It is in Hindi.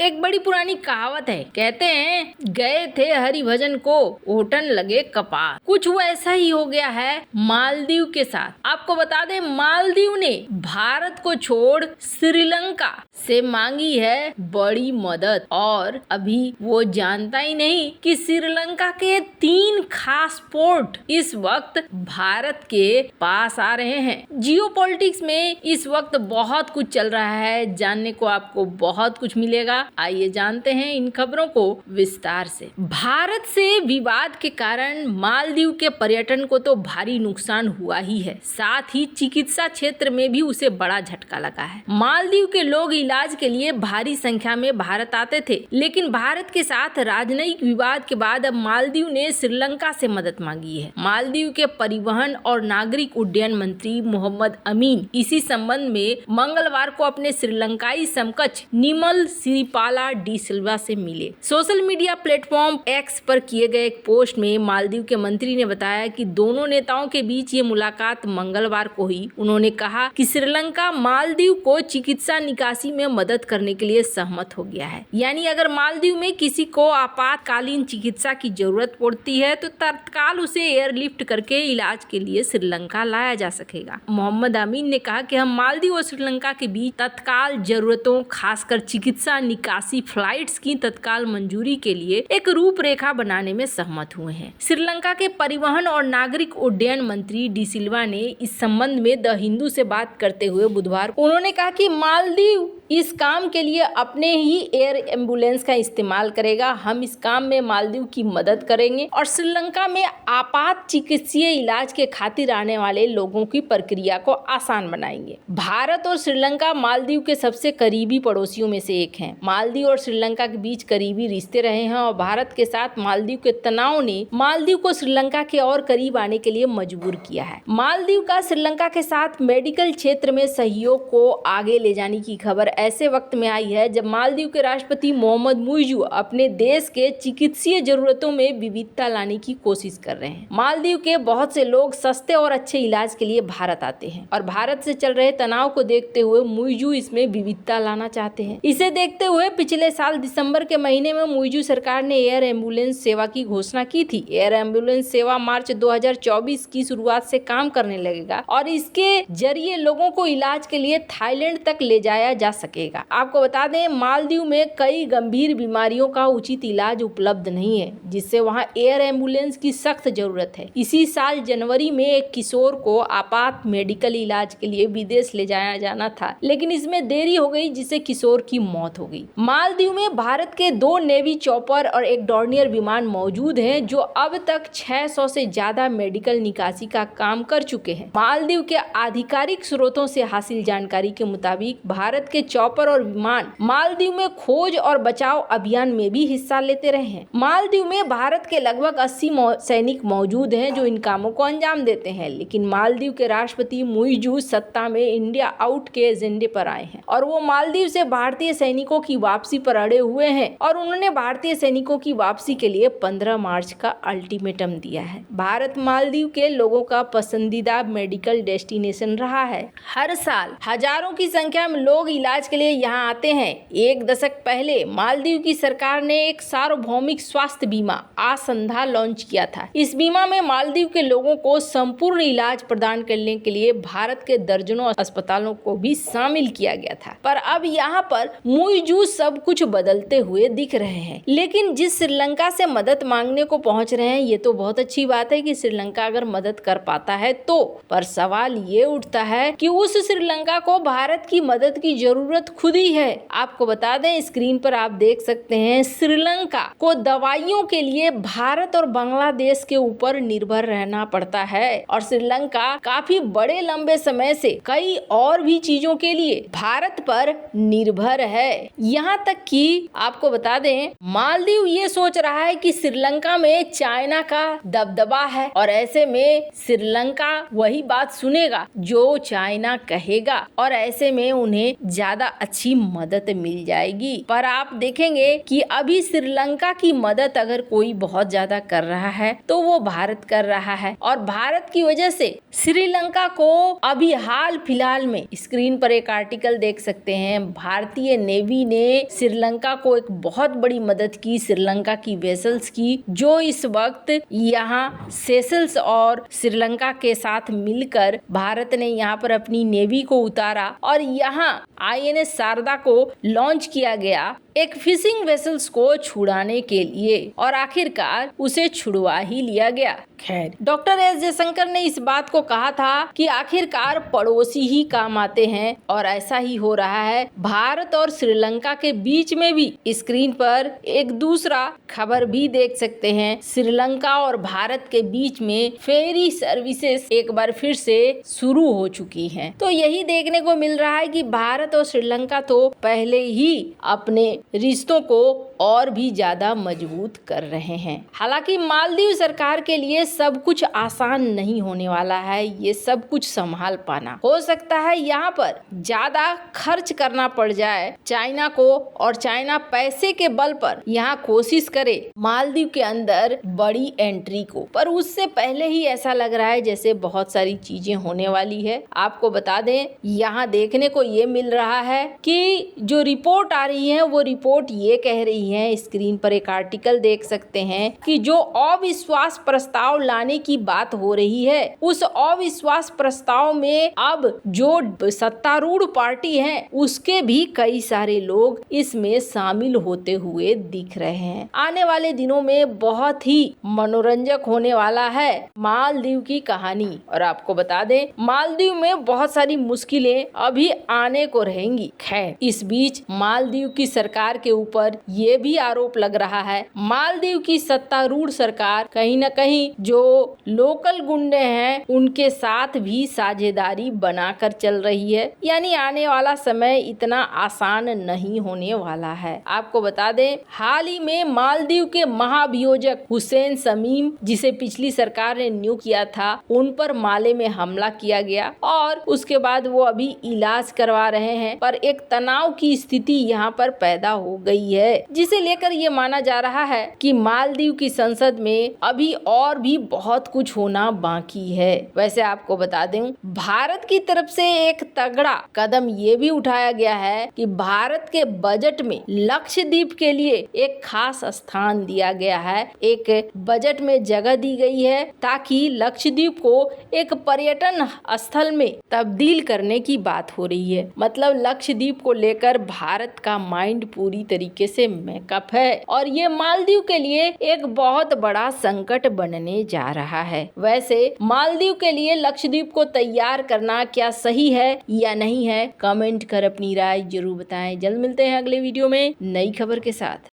एक बड़ी पुरानी कहावत है, कहते हैं गए थे हरिभजन को ओटन लगे कपार। कुछ वैसा ही हो गया है मालदीव के साथ। आपको बता दें, मालदीव ने भारत को छोड़ श्रीलंका से मांगी है बड़ी मदद और अभी वो जानता ही नहीं कि श्रीलंका के 3 खास पोर्ट इस वक्त भारत के पास आ रहे हैं। जियोपॉलिटिक्स में इस वक्त बहुत कुछ चल रहा है, जानने को आपको बहुत कुछ मिलेगा। आइए जानते हैं इन खबरों को विस्तार से। भारत से विवाद के कारण मालदीव के पर्यटन को तो भारी नुकसान हुआ ही है, साथ ही चिकित्सा क्षेत्र में भी उसे बड़ा झटका लगा है। मालदीव के लोग इलाज के लिए भारी संख्या में भारत आते थे, लेकिन भारत के साथ राजनयिक विवाद के बाद अब मालदीव ने श्रीलंका से मदद मांगी है। मालदीव के परिवहन और नागरिक उड्डयन मंत्री मोहम्मद अमीन इसी संबंध में मंगलवार को अपने श्रीलंकाई समकक्ष निमल सिरिपाला डी सिल्वा से मिले। सोशल मीडिया प्लेटफॉर्म एक्स पर किए गए एक पोस्ट में मालदीव के मंत्री ने बताया कि दोनों नेताओं के बीच ये मुलाकात मंगलवार को हुई। उन्होंने कहा कि श्रीलंका मालदीव को चिकित्सा निकासी में मदद करने के लिए सहमत हो गया है, यानी अगर मालदीव में किसी को आपातकालीन चिकित्सा की जरूरत पड़ती है तो तत्काल उसे एयरलिफ्ट करके इलाज के लिए श्रीलंका लाया जा सकेगा। मोहम्मद अमीन ने कहा कि हम मालदीव और श्रीलंका के बीच तत्काल जरूरतों, खासकर चिकित्सा निकासी फ्लाइट्स की तत्काल मंजूरी के लिए एक रूपरेखा बनाने में सहमत हुए हैं। श्रीलंका के परिवहन और नागरिक उड्डयन मंत्री डी सिल्वा ने इस संबंध में द हिंदू से बात करते हुए बुधवार को उन्होंने कहा कि मालदीव इस काम के लिए अपने ही एयर एम्बुलेंस का इस्तेमाल करेगा। हम इस काम में मालदीव की मदद करेंगे और श्रीलंका में आपात चिकित्सीय इलाज के खातिर आने वाले लोगों की प्रक्रिया को आसान बनाएंगे। भारत और श्रीलंका मालदीव के सबसे करीबी पड़ोसियों में से एक हैं। मालदीव और श्रीलंका के बीच करीबी रिश्ते रहे हैं और भारत के साथ मालदीव के तनाव ने मालदीव को श्रीलंका के और करीब आने के लिए मजबूर किया है। मालदीव का श्रीलंका के साथ मेडिकल क्षेत्र में सहयोग को आगे ले जाने की खबर ऐसे वक्त में आई है जब मालदीव के राष्ट्रपति मोहम्मद मुइज़ू अपने देश के चिकित्सीय जरूरतों में विविधता लाने की कोशिश कर रहे हैं। मालदीव के बहुत से लोग सस्ते और अच्छे इलाज के लिए भारत आते हैं और भारत से चल रहे तनाव को देखते हुए मुइज़ू इसमें विविधता लाना चाहते हैं। इसे देखते हुए पिछले साल दिसंबर के महीने में मुइज़ू सरकार ने एयर एम्बुलेंस सेवा की घोषणा की थी। एयर एम्बुलेंस सेवा मार्च 2024 की शुरुआत से काम करने लगेगा और इसके जरिए लोगों को इलाज के लिए थाईलैंड तक ले जाया जा सकेगा। आपको बता दें, मालदीव में कई गंभीर बीमारियों का उचित इलाज उपलब्ध नहीं है, जिससे वहां एयर एम्बुलेंस की सख्त जरूरत है। इसी साल जनवरी में एक किशोर को आपात मेडिकल इलाज के लिए विदेश ले जाया जाना था, लेकिन इसमें देरी हो गई जिससे किशोर की मौत हो गई। मालदीव में भारत के 2 नेवी चॉपर और एक डॉर्नियर विमान मौजूद हैं जो अब तक 600 से ज्यादा मेडिकल निकासी का काम कर चुके हैं। मालदीव के आधिकारिक स्रोतों से हासिल जानकारी के मुताबिक भारत के चॉपर और विमान मालदीव में खोज और बचाव अभियान में भी हिस्सा लेते रहे हैं। मालदीव में भारत के लगभग 80 सैनिक मौजूद हैं जो इन कामों को अंजाम देते हैं, लेकिन मालदीव के राष्ट्रपति मुइज़ू सत्ता में इंडिया आउट के एजेंडे पर आए हैं और वो मालदीव से भारतीय सैनिकों की वापसी पर अड़े हुए हैं और उन्होंने भारतीय सैनिकों की वापसी के लिए 15 मार्च का अल्टीमेटम दिया है। भारत मालदीव के लोगों का पसंदीदा मेडिकल डेस्टिनेशन रहा है। हर साल हजारों की संख्या में लोग इलाज के लिए यहाँ आते हैं। एक दशक पहले मालदीव की सरकार ने एक सार्वभौमिक स्वास्थ्य बीमा आसंधा लॉन्च किया था। इस बीमा में मालदीव के लोगों को संपूर्ण इलाज प्रदान करने के लिए भारत के दर्जनों अस्पतालों को भी शामिल किया गया था, पर अब यहाँ पर मुइज़ू सब कुछ बदलते हुए दिख रहे हैं। लेकिन जिस श्रीलंका से मदद मांगने को पहुंच रहे हैं, ये तो बहुत अच्छी बात है कि श्रीलंका अगर मदद कर पाता है तो, पर सवाल ये उठता है कि उस श्रीलंका को भारत की मदद की जरूरत खुद ही है। आपको बता दें, स्क्रीन पर आप देख सकते हैं, श्रीलंका को दवाइयों के लिए भारत और बांग्लादेश के ऊपर निर्भर रहना पड़ता है और श्रीलंका काफी बड़े लंबे समय से कई और भी चीजों के लिए भारत पर निर्भर है। यहाँ तक कि आपको बता दें, मालदीव ये सोच रहा है कि श्रीलंका में चाइना का दबदबा है और ऐसे में श्रीलंका वही बात सुनेगा जो चाइना कहेगा और ऐसे में उन्हें ज्यादा अच्छी मदद मिल जाएगी। पर आप देखेंगे कि अभी श्रीलंका की मदद अगर कोई बहुत ज्यादा कर रहा है तो वो भारत कर रहा है और भारत की वजह से श्रीलंका को अभी हाल फिलहाल में, स्क्रीन पर एक आर्टिकल देख सकते हैं, भारतीय नेवी ने ने श्रीलंका को एक बहुत बड़ी मदद की, श्रीलंका की वेसल्स की, जो इस वक्त यहाँ सेशल्स और श्रीलंका के साथ मिलकर भारत ने यहाँ पर अपनी नेवी को उतारा और यहाँ INS शारदा को लॉन्च किया गया एक फिशिंग वेसल्स को छुड़ाने के लिए, और आखिरकार उसे छुड़वा ही लिया गया। खैर, डॉक्टर एस जयशंकर ने इस बात को कहा था कि आखिरकार पड़ोसी ही काम आते हैं, और ऐसा ही हो रहा है। भारत और श्रीलंका के बीच में भी स्क्रीन पर एक दूसरा खबर भी देख सकते हैं। श्रीलंका और भारत के बीच में फेरी सर्विसेज एक बार फिर से शुरू हो चुकी हैं। तो यही देखने को मिल रहा है कि भारत और श्रीलंका तो पहले ही अपने रिश्तों को और भी ज्यादा मजबूत कर रहे हैं। हालांकि मालदीव सरकार के लिए सब कुछ आसान नहीं होने वाला है, ये सब कुछ संभाल पाना। हो सकता है यहाँ पर ज्यादा खर्च करना पड़ जाए चाइना को, और चाइना पैसे के बल पर यहाँ कोशिश करे मालदीव के अंदर बड़ी एंट्री को, पर उससे पहले ही ऐसा लग रहा है जैसे बहुत सारी चीजें होने वाली है। आपको बता दें, यहाँ देखने को ये मिल रहा है कि जो रिपोर्ट आ रही है वो रिपोर्ट ये कह रही है, स्क्रीन पर एक आर्टिकल देख सकते हैं कि जो अविश्वास प्रस्ताव लाने की बात हो रही है, उस अविश्वास प्रस्ताव में अब जो सत्तारूढ़ पार्टी है उसके भी कई सारे लोग इसमें शामिल होते हुए दिख रहे हैं। आने वाले दिनों में बहुत ही मनोरंजक होने वाला है मालदीव की कहानी। और आपको बता दें, मालदीव में बहुत सारी मुश्किलें अभी आने को रहेंगी। खैर, इस बीच मालदीव की सरकार के ऊपर ये भी आरोप लग रहा है, मालदीव की सत्तारूढ़ सरकार कहीं न कहीं जो लोकल गुंडे हैं उनके साथ भी साझेदारी बनाकर चल रही है। यानी आने वाला समय इतना आसान नहीं होने वाला है। आपको बता दें, हाल ही में मालदीव के महाभियोजक हुसैन शमीम, जिसे पिछली सरकार ने नियुक्त किया था, उन पर माले में हमला किया गया और उसके बाद वो अभी इलाज करवा रहे हैं। पर एक तनाव की स्थिति यहाँ पर पैदा हो गई है, जिसे लेकर ये माना जा रहा है कि मालदीव की संसद में अभी और भी बहुत कुछ होना बाकी है। वैसे आपको बता दें, भारत की तरफ से एक तगड़ा कदम ये भी उठाया गया है कि भारत के बजट में लक्षद्वीप के लिए एक खास स्थान दिया गया है। एक बजट में जगह दी गई है ताकि लक्षद्वीप को एक पर्यटन स्थल में तब्दील करने की बात हो रही है। मतलब लक्षद्वीप को लेकर भारत का माइंड पूरी तरीके से मेकअप है और ये मालदीव के लिए एक बहुत बड़ा संकट बनने जा रहा है। वैसे मालदीव के लिए लक्षद्वीप को तैयार करना क्या सही है या नहीं है, कमेंट कर अपनी राय जरूर बताएं। जल्द मिलते हैं अगले वीडियो में नई खबर के साथ।